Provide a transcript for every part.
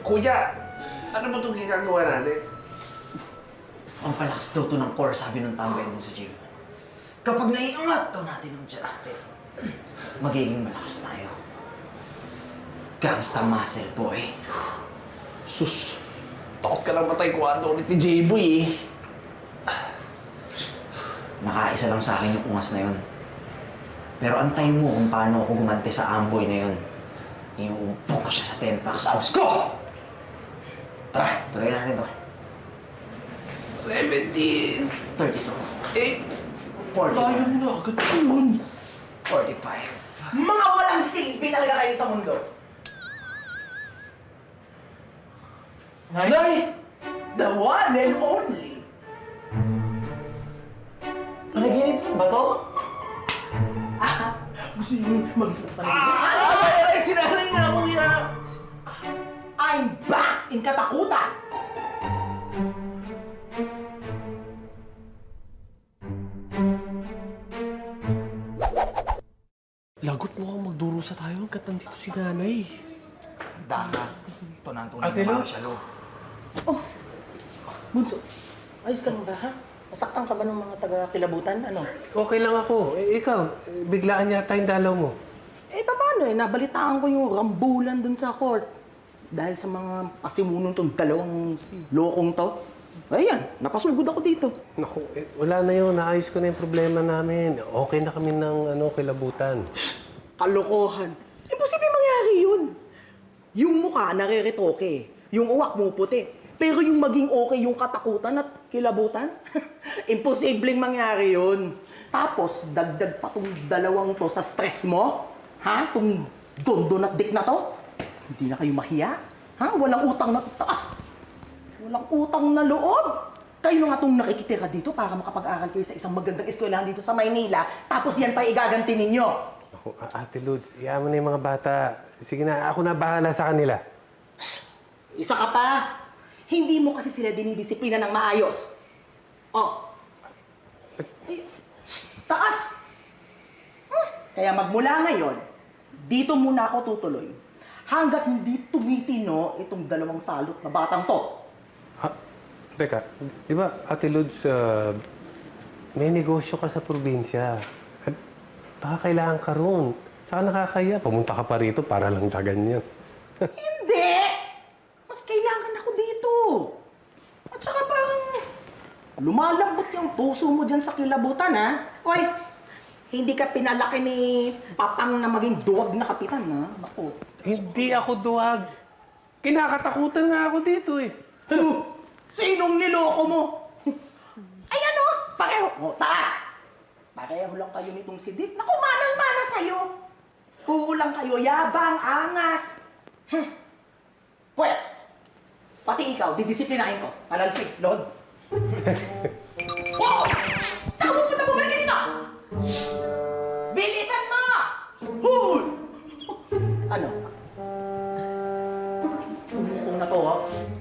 Kuya, ano ba itong ginagawa natin? Ang palakas daw to ng core, sabi ng tambay dun sa gym. Kapag naiangat daw natin ang tiyan natin, magiging malakas tayo. Gangsta muscle, boy. Sus, takot ka lang matay kuwado ulit ni J-Boy eh. Nakaisa lang sa akin yung ungas na yun. Pero antayin mo kung paano ako gumante sa amboy na yun. Iuupo ko siya sa 10 packs abs ko! Tara, tuloy natin to. 17. 32. 8. 40. Tayo mo na agad yun. 45. Mga walang silbi talaga kayo sa mundo. Nay! The one and only. Panaginip ba to? Gusto niyo mag-isa sa paligid? Ay, sinanay nga, kuya! I'm back in katakutan! Lagot mo kang magdurusa tayo hanggat nandito si nanay. Daka. Ito na ang tunay Ate na Lu? martial law. Bunso, ayos ka lang ba, ha? Masaktan ka ba ng mga taga-kilabutan? Ano? Okay lang ako. Ikaw, biglaan yata yung dalaw mo. Eh, paano eh? Nabalitaan ko yung rambulan dun sa court. Dahil sa mga pasimunong tong dalawang lokong to. Ayan, napasugod ako dito. Naku, wala na yun. Naayos ko na yung problema namin. Okay na kami ng kilabutan. Kalokohan. Imposible mangyari yun. Yung mukha nare-retoke. Yung uwak mo puti. Pero yung maging okay yung katakutan at kilabutan, imposibleng mangyari yun. Tapos, dagdag pa tong dalawang to sa stress mo. Ha? Tong dondon at dik na to. Hindi na kayo mahiya. Ha? Walang utang na taas. Walang utang na loob. Kayo na nga itong nakikitira dito para makapag-aral kayo sa isang magandang eskwelahan dito sa Maynila. Tapos yan pa igaganti ninyo. Naku, Ate Lods, iyaman na yung mga bata. Sige na, ako na bahala sa kanila. Isa ka pa. Hindi mo kasi sila dinidisiplina ng maayos. Oh. Ay, taas! Kaya magmula ngayon, dito muna ako tutuloy. Hanggat hindi tumitino itong dalawang salot na batang to. Ha? Teka, di ba, Ate Lods, may negosyo ka sa probinsya. At baka kailangan ka roon. Saka nakakaya, pumunta ka pa rito para lang sa ganyan. Hindi! Mas kailangan ako dito. At saka parang lumalambot yung puso mo dyan sa kilabutan, ha? Hoy, hindi ka pinalaki ni Papang na maging duwag na kapitan, ha? Naku. Hindi ako duwag. Kinakatakutan nga ako dito eh. Ano? Sinong niloko mo? Ay ano? Pareho. O, taas! Pareho lang kayo nitong si Dick. Naku, manang-mana sa'yo. Puro lang kayo, yabang, angas. Pwes, pati ikaw, didisiplinahin ko. Alalsi, Lord. Wow! Saan mo punta bumalik dito? Bilisan mo! Hoy! Ano? Tumukong na to, ha?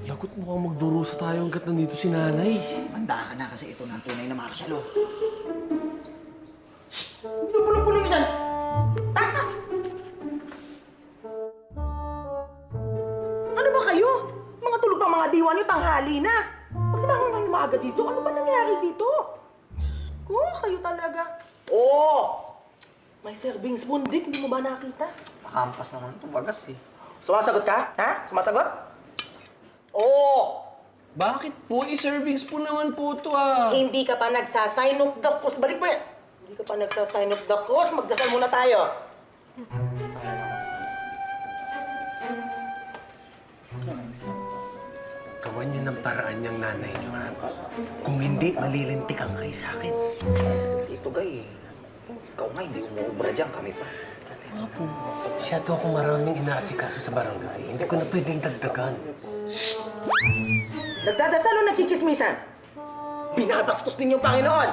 Lagot mo kang magdurusa tayo hanggat nandito si nanay. Handa ka na kasi ito na ang tunay na martial law. Bulong-bulong ka dyan! Taas, taas! Ano ba kayo? Mga tulog pang mga diwa niyo, tanghali na. Magsabangan kayo maaga dito. Ano ba nangyari dito? Diyos ko, kayo talaga. Oo! May serving spoon, Dick. Hindi mo ba nakita? Makampas naman ito, bagas eh. Sumasagot ka? Ha? Sumasagot? Oo! Bakit po? I-serving spoon naman po ito ah. Hindi ka pa nagsasign of the cross. Balik mo yan! Hindi ka pa nagsasign of the cross. Magdasal muna tayo. Gawan niyo ng paraan niyang nanay niyo, ha? Kung hindi, malilintikan kayo sa akin. Dito, gay. Ikaw nga, hindi umuubra dyan. Kami pa. Masyado akong maraming inaasikaso sa barangay. Hindi ko na pwedeng dagdagan. Nagdadasal o nagchichismisan? Binabastos ninyong Panginoon!